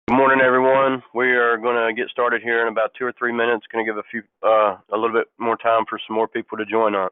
Good morning, everyone. We are going to get started here in about 2 or 3 minutes. Going to give a little bit more time for some more people to join on.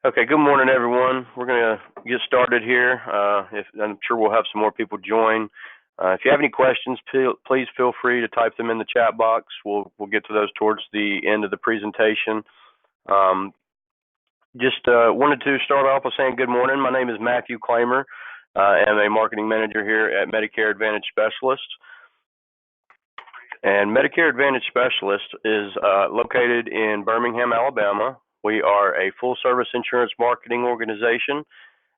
Okay, good morning, everyone. We're going to get started here. I'm sure we'll have some more people join. If you have any questions, please feel free to type them in the chat box. We'll get to those towards the end of the presentation. Just wanted to start off with saying good morning. My name is Matthew Claimer. I am a marketing manager here at Medicare Advantage Specialists. And Medicare Advantage Specialist is located in Birmingham, Alabama. We are a full-service insurance marketing organization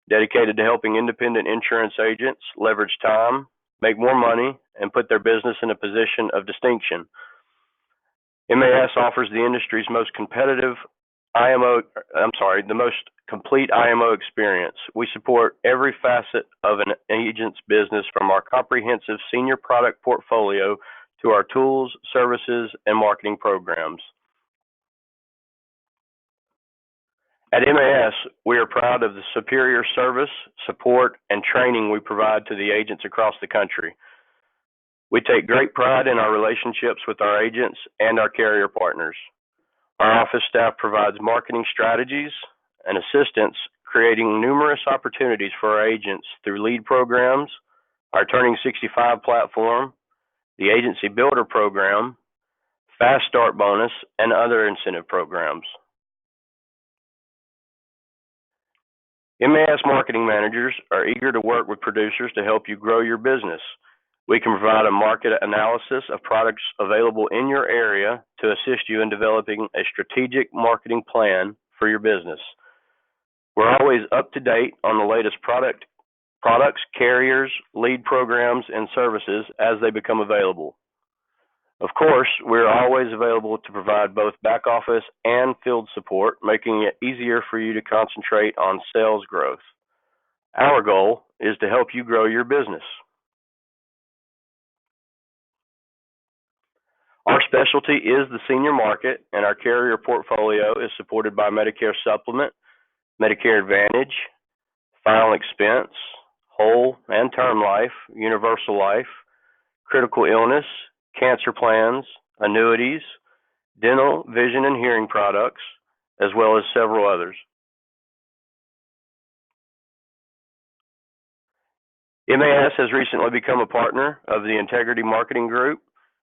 dedicated to helping independent insurance agents leverage time, make more money, and put their business in a position of distinction. MAS offers the industry's most competitive the most complete IMO experience. We support every facet of an agent's business, from our comprehensive senior product portfolio to our tools, services, and marketing programs. At MAS, we are proud of the superior service, support, and training we provide to the agents across the country. We take great pride in our relationships with our agents and our carrier partners. Our office staff provides marketing strategies and assistance, creating numerous opportunities for our agents through lead programs, our Turning 65 platform, the Agency Builder program, Fast Start bonus, and other incentive programs. MAS marketing managers are eager to work with producers to help you grow your business. We can provide a market analysis of products available in your area to assist you in developing a strategic marketing plan for your business. We're always up to date on the latest products, carriers, lead programs, and services as they become available. Of course, we're always available to provide both back office and field support, making it easier for you to concentrate on sales growth. Our goal is to help you grow your business. Our specialty is the senior market, and our carrier portfolio is supported by Medicare Supplement, Medicare Advantage, Final Expense, Whole and Term Life, Universal Life, Critical Illness, Cancer Plans, Annuities, Dental, Vision, and Hearing products, as well as several others. MAS has recently become a partner of the Integrity Marketing Group.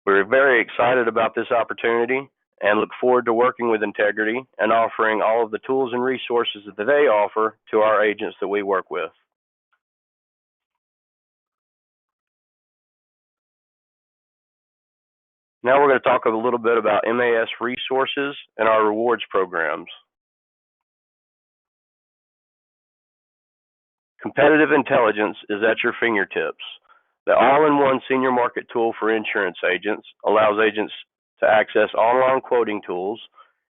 We're very excited about this opportunity and look forward to working with Integrity and offering all of the tools and resources that they offer to our agents that we work with. Now we're going to talk a little bit about MAS resources and our rewards programs. Competitive intelligence is at your fingertips. The all-in-one senior market tool for insurance agents allows agents to access online quoting tools.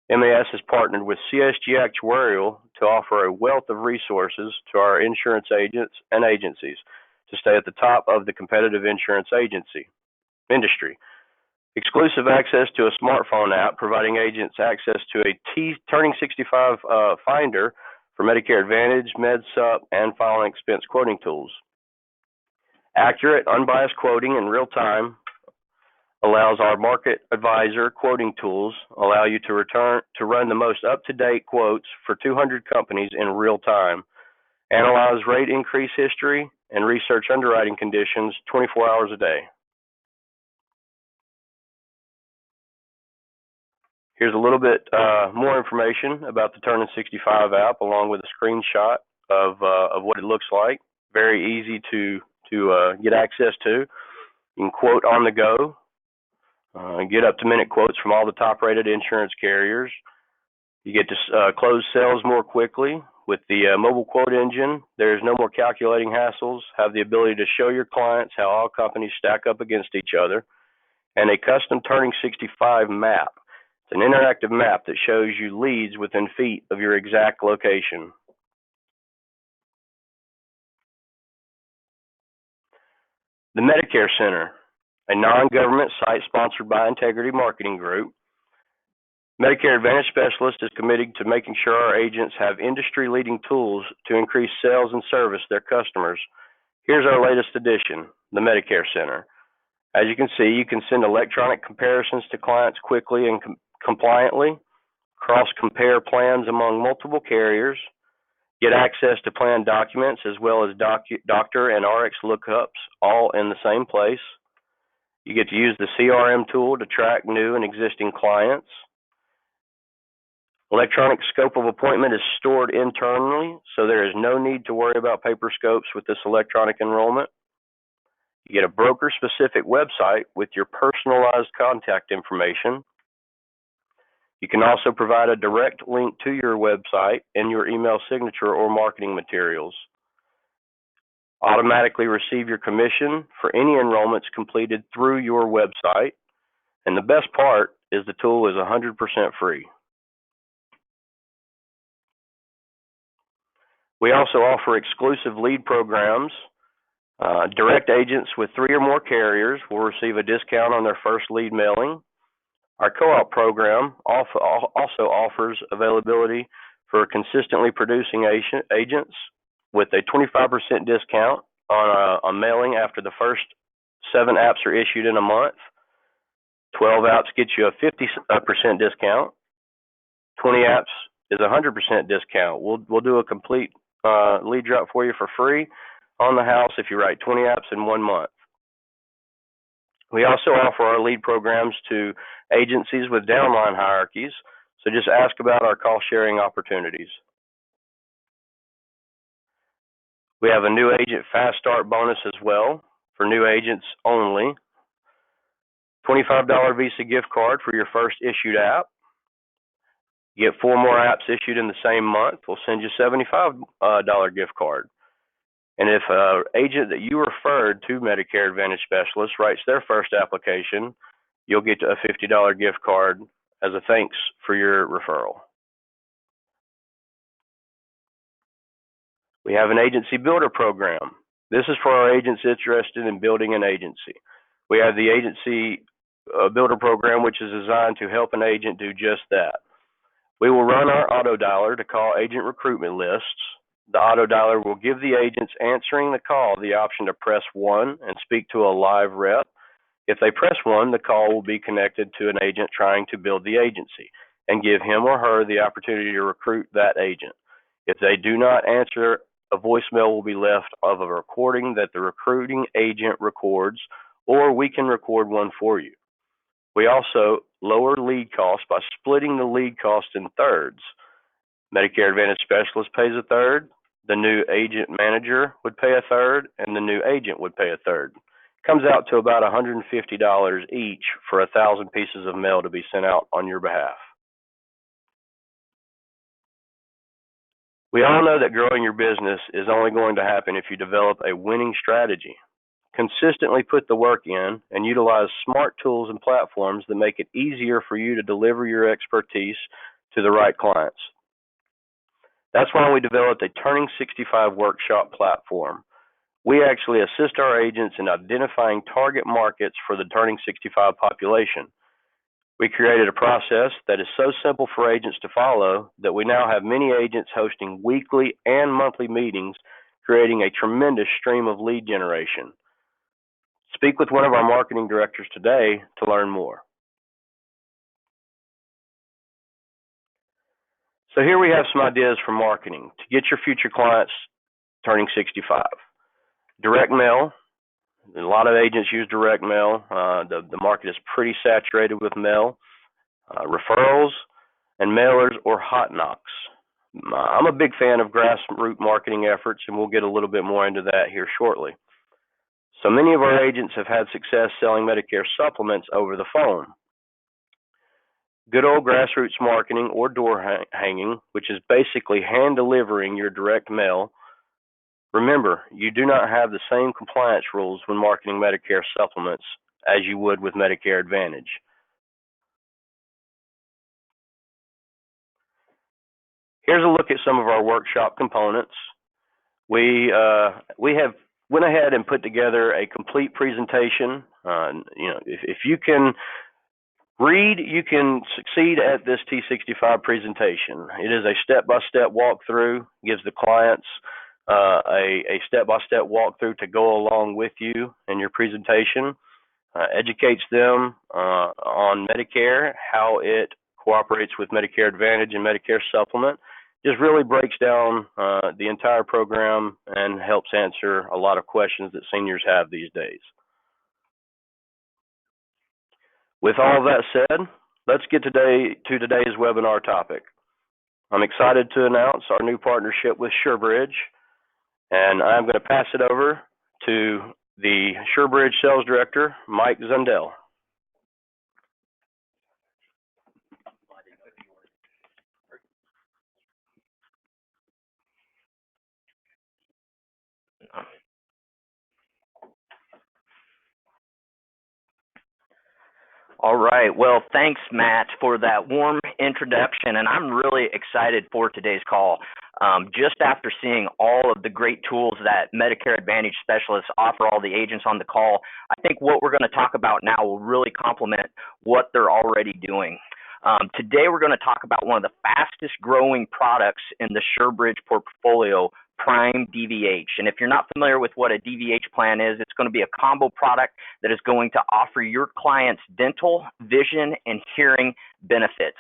MAS has partnered with CSG Actuarial to offer a wealth of resources to our insurance agents and agencies to stay at the top of the competitive insurance industry. Exclusive access to a smartphone app providing agents access to a Turning 65 finder for Medicare Advantage, MedSup, and filing expense quoting tools. Accurate, unbiased quoting in real time allows our market advisor quoting tools allow you to run the most up-to-date quotes for 200 companies in real time, analyze rate increase history, and research underwriting conditions 24 hours a day. Here's a little bit more information about the Turning 65 app, along with a screenshot of what it looks like. Very easy to get access to. You can quote on the go, get up-to-minute quotes from all the top-rated insurance carriers. You get to close sales more quickly. With the mobile quote engine, there's no more calculating hassles. Have the ability to show your clients how all companies stack up against each other. And a custom Turning 65 map. It's an interactive map that shows you leads within feet of your exact location. The Medicare Center, a non-government site sponsored by Integrity Marketing Group. Medicare Advantage Specialist is committed to making sure our agents have industry-leading tools to increase sales and service their customers. Here's our latest addition, the Medicare Center. As you can see, you can send electronic comparisons to clients quickly and compliantly, cross-compare plans among multiple carriers, get access to plan documents as well as doctor and RX lookups all in the same place. You get to use the CRM tool to track new and existing clients. Electronic scope of appointment is stored internally, so there is no need to worry about paper scopes with this electronic enrollment. You get a broker-specific website with your personalized contact information. You can also provide a direct link to your website in your email signature or marketing materials. Automatically receive your commission for any enrollments completed through your website. And the best part is the tool is 100% free. We also offer exclusive lead programs. Direct agents with 3 or more carriers will receive a discount on their first lead mailing. Our co-op program also offers availability for consistently producing agents with a 25% discount on a mailing after the first 7 apps are issued in a month. 12 apps get you a 50% discount. 20 apps is a 100% discount. We'll do a complete lead drop for you for free on the house if you write 20 apps in 1 month. We also offer our lead programs to agencies with downline hierarchies, so just ask about our call sharing opportunities. We have a new agent fast start bonus as well for new agents only. $25 Visa gift card for your first issued app. You get 4 more apps issued in the same month, we'll send you a $75 gift card. And if an agent that you referred to Medicare Advantage Specialist writes their first application, you'll get a $50 gift card as a thanks for your referral. We have an agency builder program. This is for our agents interested in building an agency. We have the agency builder program, which is designed to help an agent do just that. We will run our auto dialer to call agent recruitment lists. The auto dialer will give the agents answering the call the option to press 1 and speak to a live rep. If they press 1, the call will be connected to an agent trying to build the agency and give him or her the opportunity to recruit that agent. If they do not answer a voicemail will be left of a recording that the recruiting agent records, or we can record one for you. We also lower lead costs by splitting the lead cost in thirds. Medicare Advantage specialist pays a third, the new agent manager would pay a third, and the new agent would pay a third. Comes out to about $150 each for 1,000 pieces of mail to be sent out on your behalf. We all know that growing your business is only going to happen if you develop a winning strategy. Consistently put the work in and utilize smart tools and platforms that make it easier for you to deliver your expertise to the right clients. That's why we developed a Turning 65 workshop platform. We actually assist our agents in identifying target markets for the Turning 65 population. We created a process that is so simple for agents to follow that we now have many agents hosting weekly and monthly meetings, creating a tremendous stream of lead generation. Speak with one of our marketing directors today to learn more. So here we have some ideas for marketing to get your future clients turning 65. Direct mail. A lot of agents use direct mail. The market is pretty saturated with mail. Referrals and mailers or hot knocks. I'm a big fan of grassroots marketing efforts, and we'll get a little bit more into that here shortly. So many of our agents have had success selling Medicare supplements over the phone. Good old grassroots marketing or door hanging, which is basically hand delivering your direct mail. Remember, you do not have the same compliance rules when marketing Medicare supplements as you would with Medicare Advantage. Here's a look at some of our workshop components. We have went ahead and put together a complete presentation. If you can read, you can succeed at this T65 presentation. It is a step-by-step walkthrough, gives the clients a step-by-step walkthrough to go along with you in your presentation, educates them on Medicare, how it cooperates with Medicare Advantage and Medicare Supplement, just really breaks down the entire program and helps answer a lot of questions that seniors have these days. With all of that said, let's get to today's webinar topic. I'm excited to announce our new partnership with SureBridge, and I'm going to pass it over to the SureBridge Sales Director, Mike Zundell. All right. Well, thanks, Matt, for that warm introduction, and I'm really excited for today's call. Just after seeing all of the great tools that Medicare Advantage specialists offer all the agents on the call, I think what we're going to talk about now will really complement what they're already doing. Today, we're going to talk about one of the fastest growing products in the SureBridge portfolio, Prime DVH. And if you're not familiar with what a DVH plan is, it's going to be a combo product that is going to offer your clients dental, vision, and hearing benefits.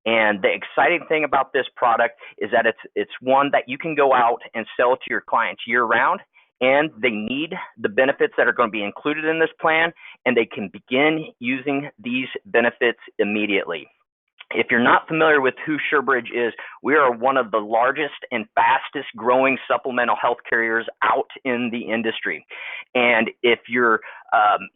And the exciting thing about this product is that it's one that you can go out and sell to your clients year-round, and they need the benefits that are going to be included in this plan, and they can begin using these benefits immediately. If you're not familiar with who SureBridge is, we are one of the largest and fastest growing supplemental health carriers out in the industry. And if you're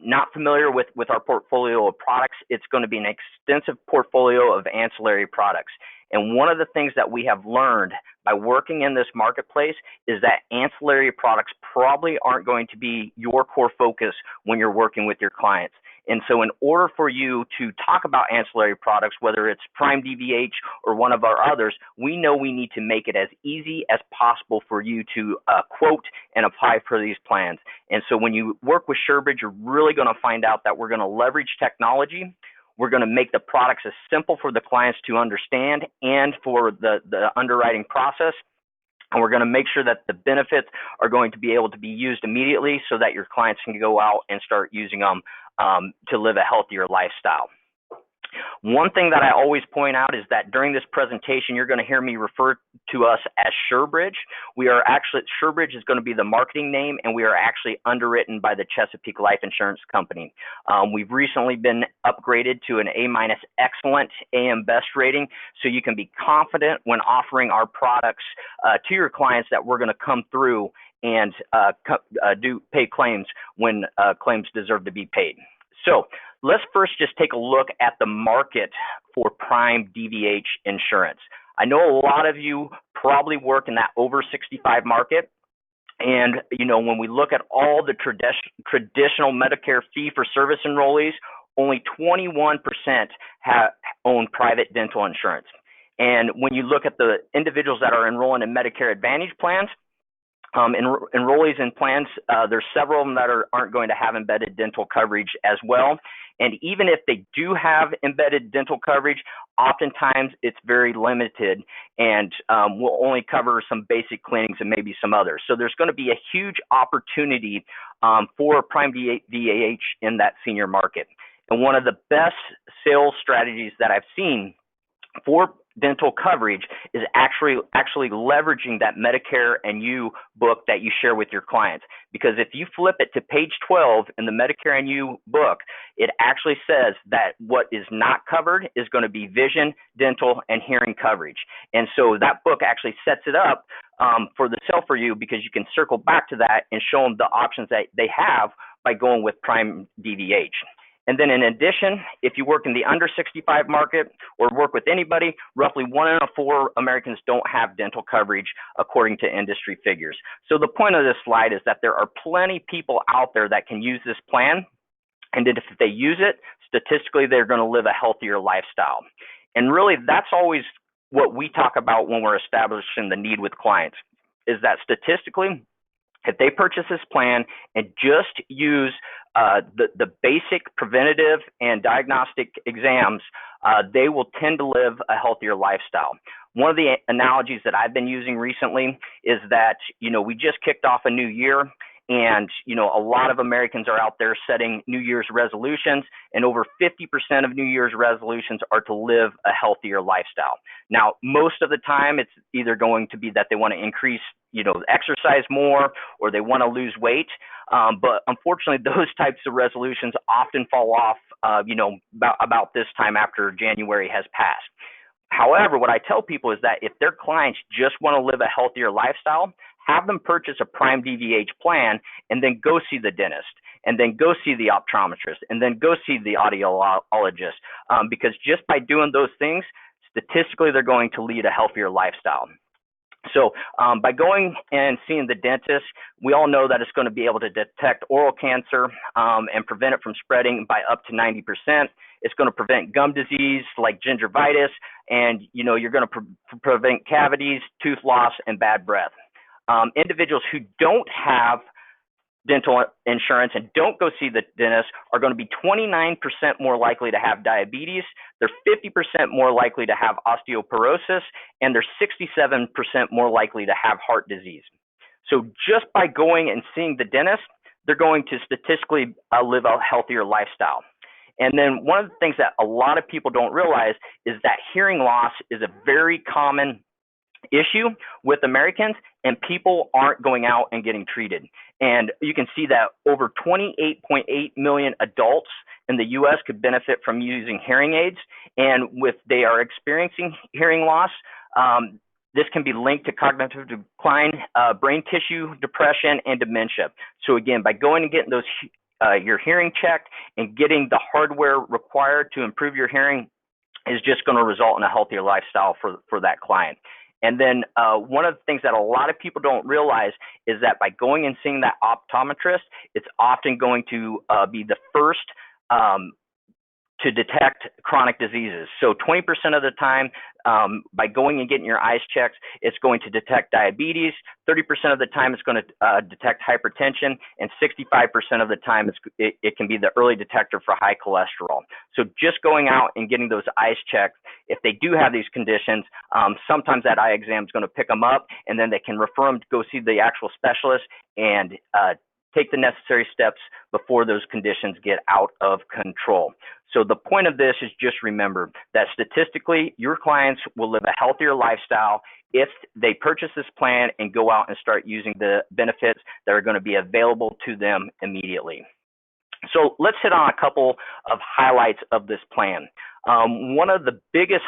not familiar with our portfolio of products, it's going to be an extensive portfolio of ancillary products. And one of the things that we have learned by working in this marketplace is that ancillary products probably aren't going to be your core focus when you're working with your clients. And so in order for you to talk about ancillary products, whether it's Prime DVH or one of our others, we know we need to make it as easy as possible for you to quote and apply for these plans. And so when you work with SureBridge, you're really going to find out that we're going to leverage technology. We're going to make the products as simple for the clients to understand and for the underwriting process. And we're going to make sure that the benefits are going to be able to be used immediately so that your clients can go out and start using them to live a healthier lifestyle. One thing that I always point out is that during this presentation, you're going to hear me refer to us as SureBridge. SureBridge is going to be the marketing name, and we are actually underwritten by the Chesapeake Life Insurance Company. We've recently been upgraded to an A- excellent AM Best rating, so you can be confident when offering our products to your clients that we're going to come through and pay claims when claims deserve to be paid. So let's first just take a look at the market for prime DVH insurance. I know a lot of you probably work in that over 65 market. And, when we look at all the traditional Medicare fee-for-service enrollees, only 21% own private dental insurance. And when you look at the individuals that are enrolling in Medicare Advantage plans, enrollees in plans, there's several of them that aren't going to have embedded dental coverage as well. And even if they do have embedded dental coverage, oftentimes it's very limited and will only cover some basic cleanings and maybe some others. So there's going to be a huge opportunity for prime DVH in that senior market. And one of the best sales strategies that I've seen for dental coverage is actually leveraging that Medicare and You book that you share with your clients. Because if you flip it to page 12 in the Medicare and You book, it actually says that what is not covered is going to be vision, dental, and hearing coverage. And so that book actually sets it up for the sale for you, because you can circle back to that and show them the options that they have by going with prime DVH. And then in addition, if you work in the under 65 market or work with anybody, roughly 1 in 4 Americans don't have dental coverage according to industry figures. So the point of this slide is that there are plenty of people out there that can use this plan, and that if they use it, statistically, they're going to live a healthier lifestyle. And really, that's always what we talk about when we're establishing the need with clients, is that statistically, if they purchase this plan and just use the basic preventative and diagnostic exams, they will tend to live a healthier lifestyle. One of the analogies that I've been using recently is that, we just kicked off a new year, and, a lot of Americans are out there setting New Year's resolutions, and over 50% of New Year's resolutions are to live a healthier lifestyle. Now, most of the time, it's either going to be that they want to increase, exercise more, or they want to lose weight. But unfortunately, those types of resolutions often fall off, about this time after January has passed. However, what I tell people is that if their clients just want to live a healthier lifestyle, have them purchase a prime DVH plan and then go see the dentist, and then go see the optometrist, and then go see the audiologist, because just by doing those things, statistically, they're going to lead a healthier lifestyle. So by going and seeing the dentist, we all know that it's going to be able to detect oral cancer and prevent it from spreading by up to 90%. It's going to prevent gum disease like gingivitis, and you're going to prevent cavities, tooth loss, and bad breath. Individuals who don't have dental insurance and don't go see the dentist are going to be 29% more likely to have diabetes. They're 50% more likely to have osteoporosis, and they're 67% more likely to have heart disease. So just by going and seeing the dentist, they're going to statistically live a healthier lifestyle. And then one of the things that a lot of people don't realize is that hearing loss is a very common issue with Americans, and people aren't going out and getting treated. And you can see that over 28.8 million adults in the U.S. could benefit from using hearing aids. And if they are experiencing hearing loss, this can be linked to cognitive decline, brain tissue depression, and dementia. So again, by going and getting your hearing checked and getting the hardware required to improve your hearing is just going to result in a healthier lifestyle for that client. And then one of the things that a lot of people don't realize is that by going and seeing that optometrist, it's often going to be the first to detect chronic diseases. So 20% of the time, by going and getting your eyes checked, it's going to detect diabetes. 30% of the time, it's going to detect hypertension, and 65% of the time, it can be the early detector for high cholesterol. So just going out and getting those eyes checked, if they do have these conditions, sometimes that eye exam is going to pick them up, and then they can refer them to go see the actual specialist and take the necessary steps before those conditions get out of control. So the point of this is just remember that statistically, your clients will live a healthier lifestyle if they purchase this plan and go out and start using the benefits that are going to be available to them immediately. So let's hit on a couple of highlights of this plan. One of the biggest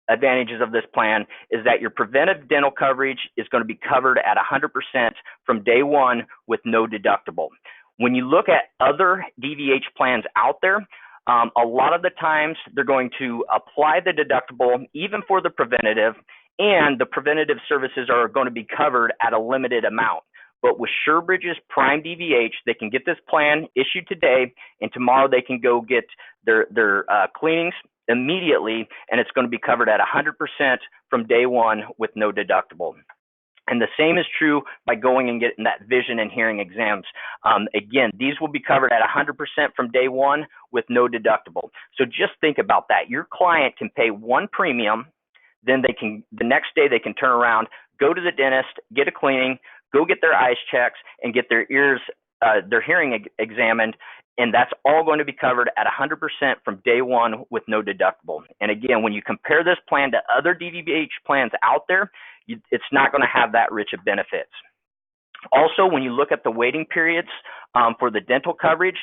advantages of this plan is that your preventive dental coverage is going to be covered at 100% from day one with no deductible. When you look at other DVH plans out there, a lot of the times they're going to apply the deductible even for the preventative, and the preventative services are going to be covered at a limited amount. But with SureBridge's Prime DVH, they can get this plan issued today, and tomorrow they can go get their cleanings immediately, and it's going to be covered at 100% from day one with no deductible. And the same is true by going and getting that vision and hearing exams. Again, these will be covered at 100% from day one with no deductible. So just think about that. Your client can pay one premium, then the next day they can turn around, go to the dentist, get a cleaning, go get their eyes checks, and get their ears, their hearing examined, and that's all going to be covered at 100% from day one with no deductible. And again, when you compare this plan to other DVH plans out there, it's not going to have that rich of benefits. Also, when you look at the waiting periods for the dental coverage,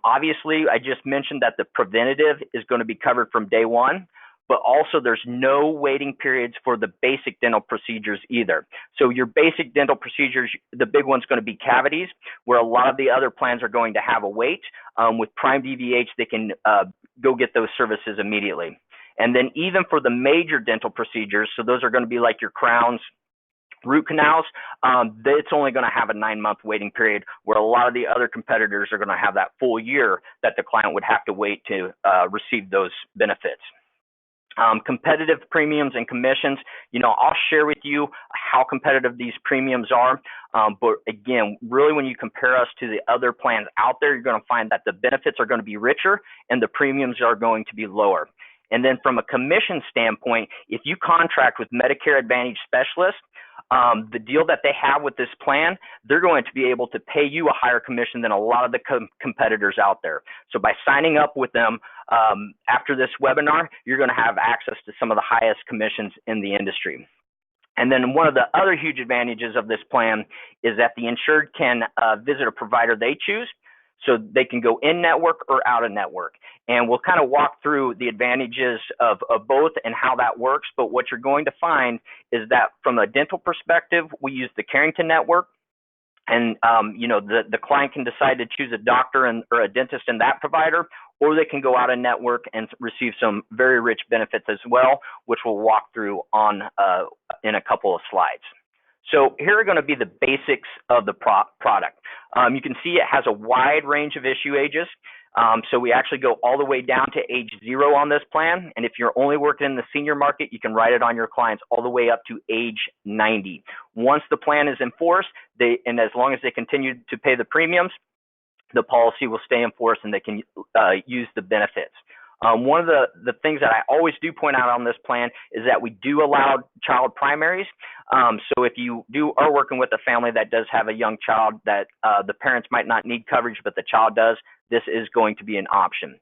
obviously I just mentioned that the preventative is going to be covered from day one, but also there's no waiting periods for the basic dental procedures either. So your basic dental procedures, the big one's going to be cavities, where a lot of the other plans are going to have a wait. With Prime DVH, they can go get those services immediately. And then even for the major dental procedures, so those are going to be like your crowns, root canals, it's only going to have a 9-month waiting period, where a lot of the other competitors are going to have that full year that the client would have to wait to receive those benefits. Competitive premiums and commissions, I'll share with you how competitive these premiums are. But again, really when you compare us to the other plans out there, you're going to find that the benefits are going to be richer and the premiums are going to be lower. And then from a commission standpoint, if you contract with Medicare Advantage specialists, the deal that they have with this plan, they're going to be able to pay you a higher commission than a lot of the competitors out there. So by signing up with them after this webinar, you're going to have access to some of the highest commissions in the industry. And then one of the other huge advantages of this plan is that the insured can visit a provider they choose. So they can go in-network or out-of-network. And we'll kind of walk through the advantages of both and how that works. But what you're going to find is that from a dental perspective, we use the Carrington Network. And, the client can decide to choose a doctor or a dentist in that provider, or they can go out-of-network and receive some very rich benefits as well, which we'll walk through on in a couple of slides. So here are going to be the basics of the product. You can see it has a wide range of issue ages. So we actually go all the way down to age 0 on this plan. And if you're only working in the senior market, you can write it on your clients all the way up to age 90. Once the plan is enforced, and as long as they continue to pay the premiums, the policy will stay in force and they can use the benefits. One of the things that I always do point out on this plan is that we do allow child primaries. So if you are working with a family that does have a young child that the parents might not need coverage, but the child does, this is going to be an option.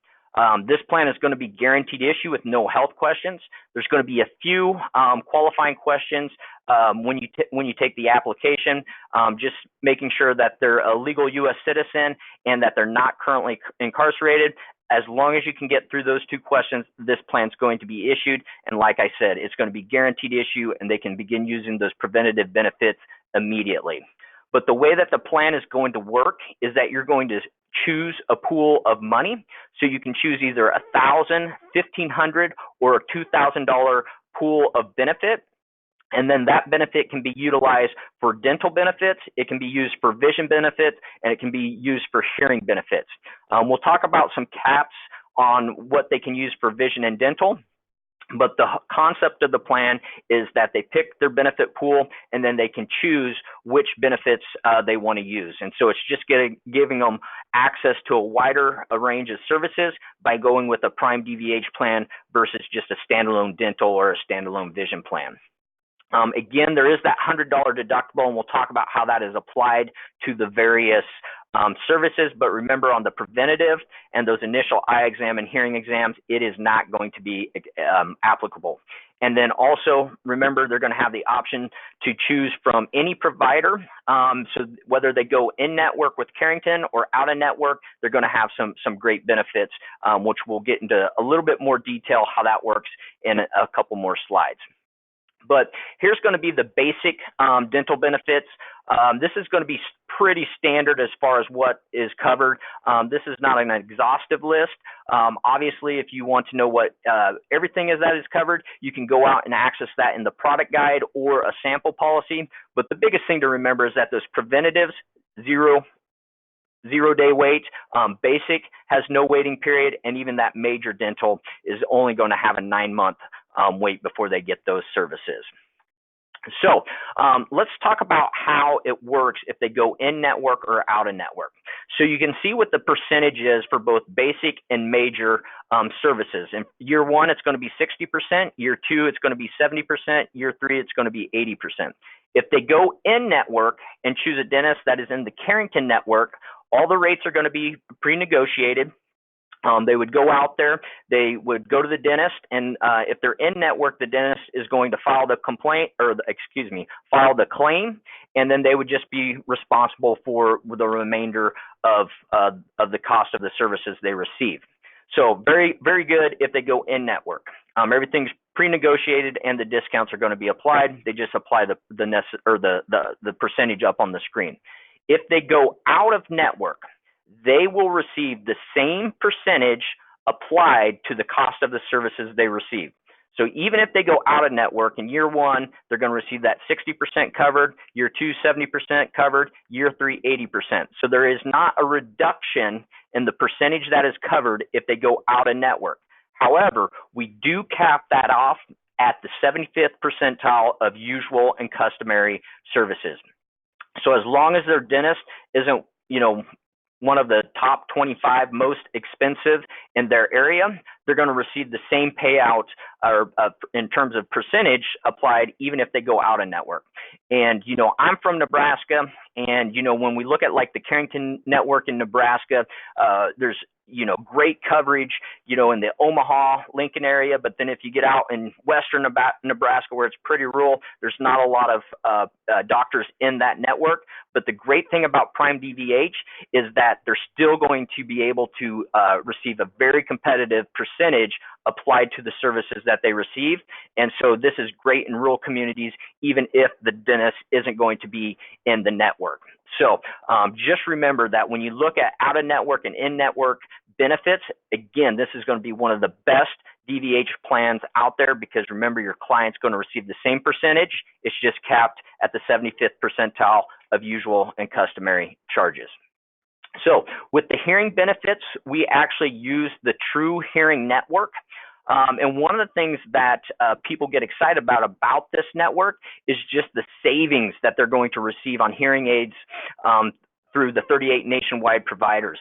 This plan is going to be guaranteed issue with no health questions. There's going to be a few qualifying questions when you take the application, just making sure that they're a legal U.S. citizen and that they're not currently incarcerated. As long as you can get through those 2 questions, this plan is going to be issued. And like I said, it's going to be guaranteed issue and they can begin using those preventative benefits immediately. But the way that the plan is going to work is that you're going to choose a pool of money. So you can choose either $1,000, $1,500, or a $2,000 pool of benefit. And then that benefit can be utilized for dental benefits, it can be used for vision benefits, and it can be used for hearing benefits. We'll talk about some caps on what they can use for vision and dental. But the concept of the plan is that they pick their benefit pool and then they can choose which benefits they want to use. And so it's just giving them access to a wider range of services by going with a Prime DVH plan versus just a standalone dental or a standalone vision plan. Again, there is that $100 deductible, and we'll talk about how that is applied to the various services. But remember, on the preventative and those initial eye exam and hearing exams, it is not going to be applicable. And then also, remember, they're going to have the option to choose from any provider. So whether they go in-network with Carrington or out-of-network, they're going to have some great benefits, which we'll get into a little bit more detail how that works in a couple more slides. But here's going to be the basic dental benefits. This is going to be pretty standard as far as what is covered. This is not an exhaustive list. Obviously, if you want to know what everything is that is covered, you can go out and access that in the product guide or a sample policy. But the biggest thing to remember is that those preventatives, zero-day wait, basic has no waiting period, and even that major dental is only going to have a 9-month wait before they get those services. So let's talk about how it works if they go in-network or out-of-network. So you can see what the percentage is for both basic and major services. In year 1, it's going to be 60%. Year 2, it's going to be 70%. Year 3, it's going to be 80%. If they go in-network and choose a dentist that is in the Carrington network, all the rates are going to be pre-negotiated. They would go out there, they would go to the dentist, and if they're in network, the dentist is going to file the complaint, or file the claim, and then they would just be responsible for the remainder of the cost of the services they receive. So very, very good if they go in network. Everything's pre-negotiated and the discounts are going to be applied. They just apply the percentage up on the screen. If they go out of network, they will receive the same percentage applied to the cost of the services they receive. So even if they go out of network in year 1, they're going to receive that 60% covered, year 2, 70% covered, year 3, 80%. So there is not a reduction in the percentage that is covered if they go out of network. However, we do cap that off at the 75th percentile of usual and customary services. So as long as their dentist isn't, one of the top 25 most expensive in their area, they're going to receive the same payout in terms of percentage applied even if they go out of network. And, I'm from Nebraska, and, when we look at like the Carrington network in Nebraska, there's great coverage, in the Omaha, Lincoln area. But then if you get out in western Nebraska, where it's pretty rural, there's not a lot of doctors in that network. But the great thing about Prime DVH is that they're still going to be able to receive a very competitive percentage applied to the services that they receive. And so this is great in rural communities, even if the dentist isn't going to be in the network. So just remember that when you look at out-of-network and in-network benefits, again, this is going to be one of the best DVH plans out there, because remember, your client's going to receive the same percentage. It's just capped at the 75th percentile of usual and customary charges. So with the hearing benefits, we actually use the True Hearing Network. And one of the things that people get excited about this network is just the savings that they're going to receive on hearing aids through the 38 nationwide providers.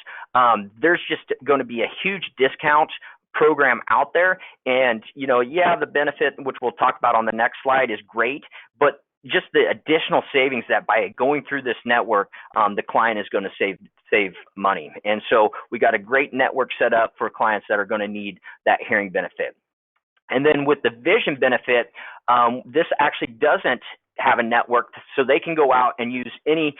There's just going to be a huge discount program out there. And, the benefit, which we'll talk about on the next slide, is great, but just the additional savings that by going through this network, the client is going to save money. And so we got a great network set up for clients that are going to need that hearing benefit. And then with the vision benefit, this actually doesn't have a network, so they can go out and use any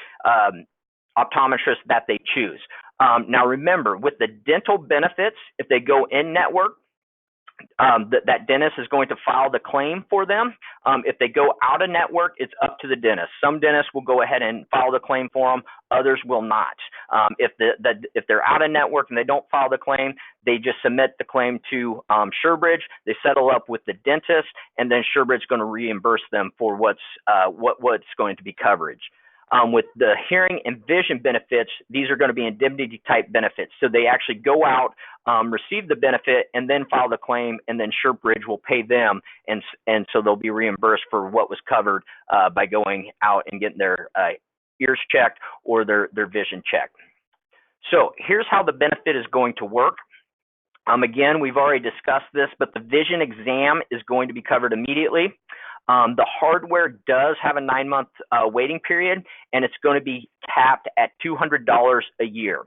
optometrist that they choose. Now remember, with the dental benefits, if they go in network, that dentist is going to file the claim for them. If they go out of network, it's up to the dentist. Some dentists will go ahead and file the claim for them. Others will not. If they're out of network and they don't file the claim, they just submit the claim to SureBridge. They settle up with the dentist, and then SureBridge is going to reimburse them for what's going to be coverage. With the hearing and vision benefits, these are going to be indemnity type benefits. So they actually go out, receive the benefit, and then file the claim, and then SureBridge will pay them, and so they'll be reimbursed for what was covered by going out and getting their ears checked or their vision checked. So here's how the benefit is going to work. Again, we've already discussed this, but the vision exam is going to be covered immediately. The hardware does have a 9-month waiting period, and it's going to be capped at $200 a year.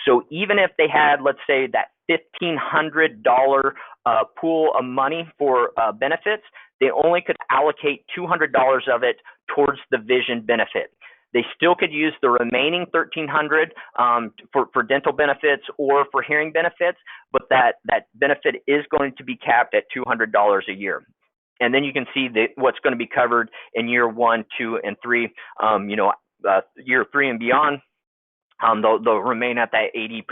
So even if they had, let's say, that $1,500 pool of money for benefits, they only could allocate $200 of it towards the vision benefit. They still could use the remaining $1,300 for dental benefits or for hearing benefits, but that benefit is going to be capped at $200 a year. And then you can see what's going to be covered in year 1, 2, and 3. Year 3 and beyond, they'll remain at that 80%.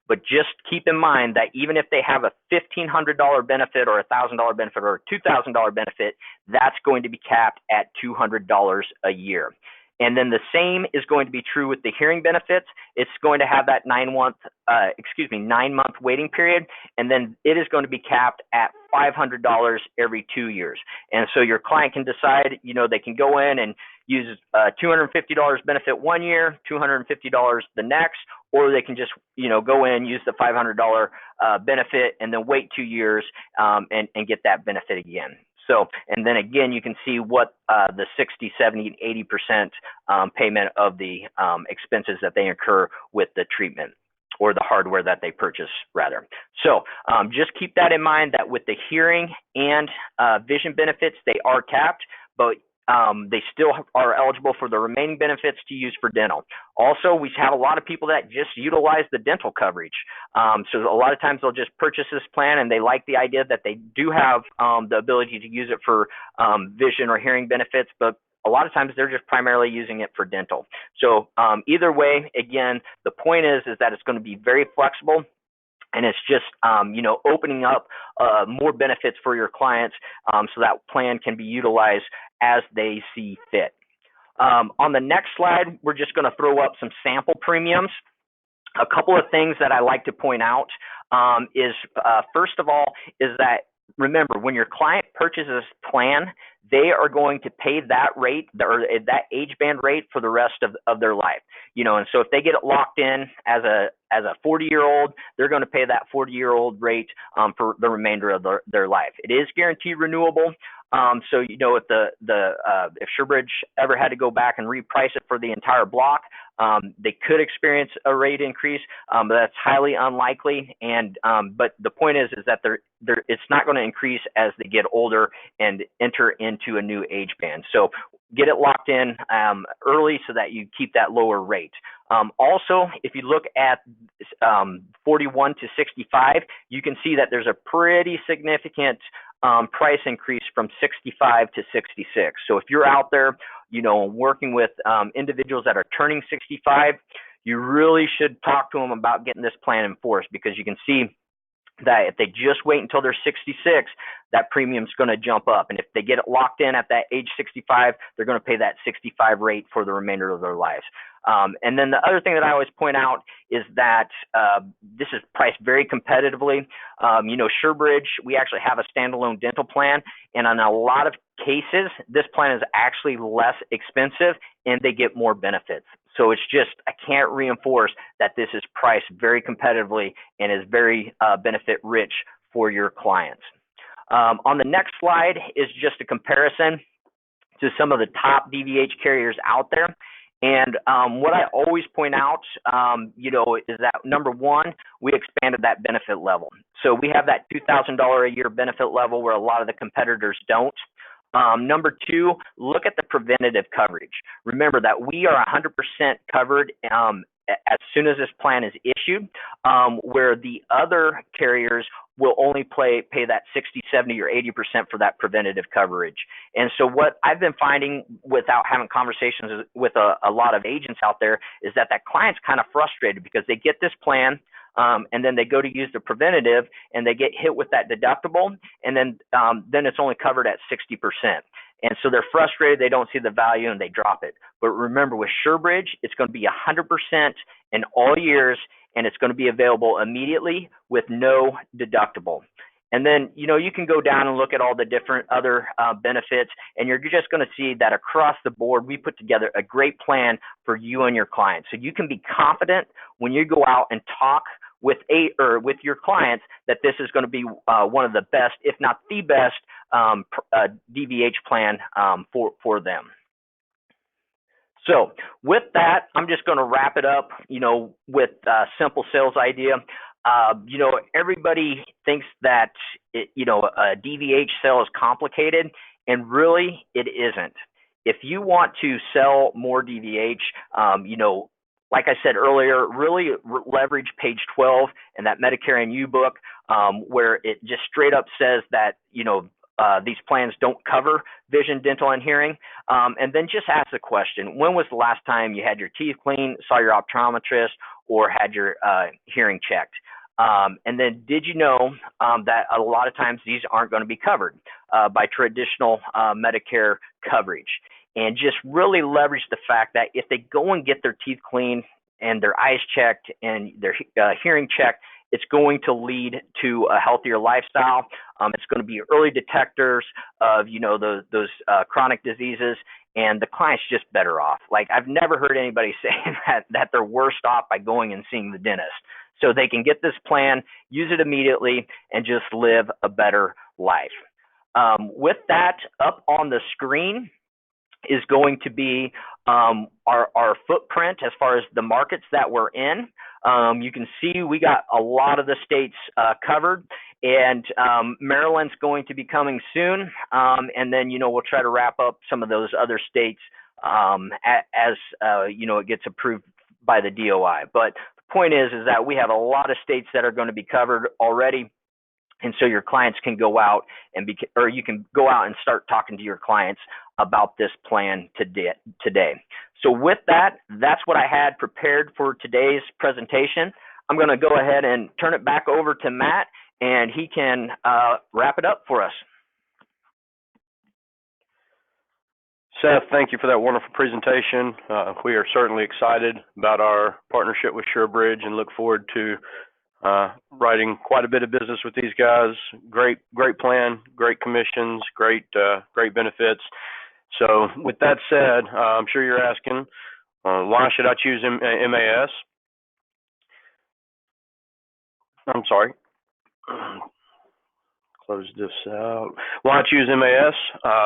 But just keep in mind that even if they have a $1,500 benefit or a $1,000 benefit or a $2,000 benefit, that's going to be capped at $200 a year. And then the same is going to be true with the hearing benefits. It's going to have that 9-month waiting period, and then it is going to be capped at $500 every 2 years. And so your client can decide, they can go in and use $250 benefit 1 year, $250 the next, or they can just, go in, use the $500 benefit, and then wait 2 years and get that benefit again. So, and then again, you can see what the 60, 70, and 80% payment of the expenses that they incur with the treatment or the hardware that they purchase, rather. So just keep that in mind that with the hearing and vision benefits, they are capped, but they still are eligible for the remaining benefits to use for dental. Also, we have a lot of people that just utilize the dental coverage. So a lot of times they'll just purchase this plan and they like the idea that they do have the ability to use it for vision or hearing benefits, but a lot of times they're just primarily using it for dental. So either way, again, the point is that it's going to be very flexible. And it's just, opening up more benefits for your clients so that plan can be utilized as they see fit. On the next slide, we're just going to throw up some sample premiums. A couple of things that I like to point out is, first of all, is that remember, when your client purchases a plan, they are going to pay that rate or that age band rate for the rest of their life. And so if they get it locked in as a 40-year-old, they're going to pay that 40-year-old rate for the remainder of their life. It is guaranteed renewable. So if SureBridge ever had to go back and reprice it for the entire block, they could experience a rate increase, but that's highly unlikely. But the point is that it's not going to increase as they get older and enter into a new age band. So get it locked in early so that you keep that lower rate. Also, if you look at 41 to 65, you can see that there's a pretty significant price increase from 65 to 66. So if you're out there, working with individuals that are turning 65, you really should talk to them about getting this plan enforced, because you can see that if they just wait until they're 66, that premium's going to jump up. And if they get it locked in at that age 65, they're going to pay that 65 rate for the remainder of their lives. And then the other thing that I always point out is that this is priced very competitively. SureBridge, we actually have a standalone dental plan, and in a lot of cases, this plan is actually less expensive and they get more benefits. So it's just, I can't reinforce that this is priced very competitively and is very benefit rich for your clients. On the next slide is just a comparison to some of the top DVH carriers out there. And what I always point out, is that number one, we expanded that benefit level. So we have that $2,000 a year benefit level where a lot of the competitors don't. Number two, look at the preventative coverage. Remember that we are 100% covered as soon as this plan is issued, where the other carriers will only pay that 60, 70, or 80% for that preventative coverage. And so what I've been finding without having conversations with a lot of agents out there is that client's kind of frustrated because they get this plan, and then they go to use the preventative and they get hit with that deductible, and then it's only covered at 60%. And so they're frustrated, they don't see the value, and they drop it. But remember, with SureBridge, it's going to be 100% in all years, and it's going to be available immediately with no deductible. And then, you can go down and look at all the different other benefits, and you're just going to see that across the board, we put together a great plan for you and your clients. So you can be confident when you go out and talk with your clients that this is going to be one of the best, if not the best, DVH plan for them. So with that, I'm just going to wrap it up, with a simple sales idea. Everybody thinks that, a DVH sale is complicated, and really it isn't. If you want to sell more DVH, like I said earlier, really leverage page 12 in that Medicare and You book, where it just straight up says that, these plans don't cover vision, dental, and hearing. And then just ask the question, when was the last time you had your teeth cleaned, saw your optometrist, or had your hearing checked? And then did you know that a lot of times these aren't going to be covered by traditional Medicare coverage? And just really leverage the fact that if they go and get their teeth cleaned and their eyes checked and their hearing checked, it's going to lead to a healthier lifestyle. It's going to be early detectors of, those chronic diseases, and the client's just better off. Like, I've never heard anybody say that they're worse off by going and seeing the dentist. So they can get this plan, use it immediately, and just live a better life. With that, up on the screen is going to be our footprint as far as the markets that we're in. You can see we got a lot of the states covered, and Maryland's going to be coming soon. And then, we'll try to wrap up some of those other states as it gets approved by the DOI. But the point is that we have a lot of states that are going to be covered already. And so your clients can go out or you can go out and start talking to your clients about this plan today. So with that, that's what I had prepared for today's presentation. I'm going to go ahead and turn it back over to Matt, and he can wrap it up for us. Seth, thank you for that wonderful presentation. We are certainly excited about our partnership with SureBridge and look forward to writing quite a bit of business with these guys. Great plan, great commissions, great benefits. So with that said, I'm sure you're asking, why should I choose MAS? I'm sorry. Close this out. Why choose MAS?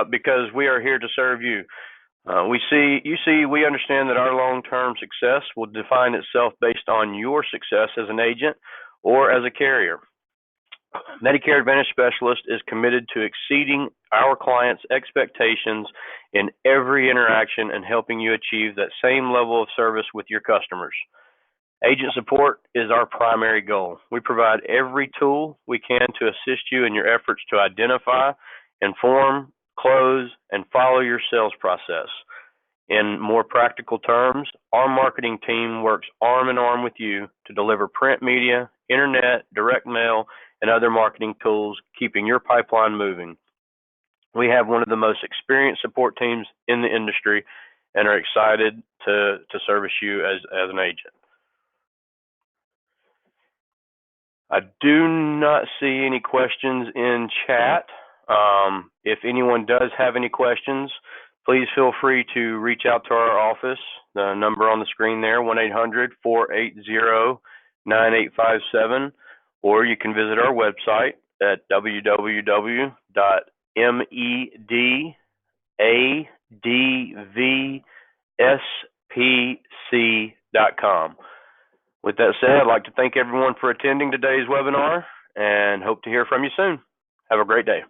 Because we are here to serve you. We understand that our long-term success will define itself based on your success as an agent or as a carrier. Medicare Advantage Specialist is committed to exceeding our clients' expectations in every interaction and helping you achieve that same level of service with your customers. Agent support is our primary goal. We provide every tool we can to assist you in your efforts to identify, inform, close, and follow your sales process. In more practical terms, our marketing team works arm in arm with you to deliver print media, internet, direct mail, and other marketing tools, keeping your pipeline moving. We have one of the most experienced support teams in the industry and are excited to service you as an agent. I do not see any questions in chat. If anyone does have any questions, please feel free to reach out to our office. The number on the screen there, 1-800-480-9857, or you can visit our website at www.medadvspc.com. With that said, I'd like to thank everyone for attending today's webinar and hope to hear from you soon. Have a great day.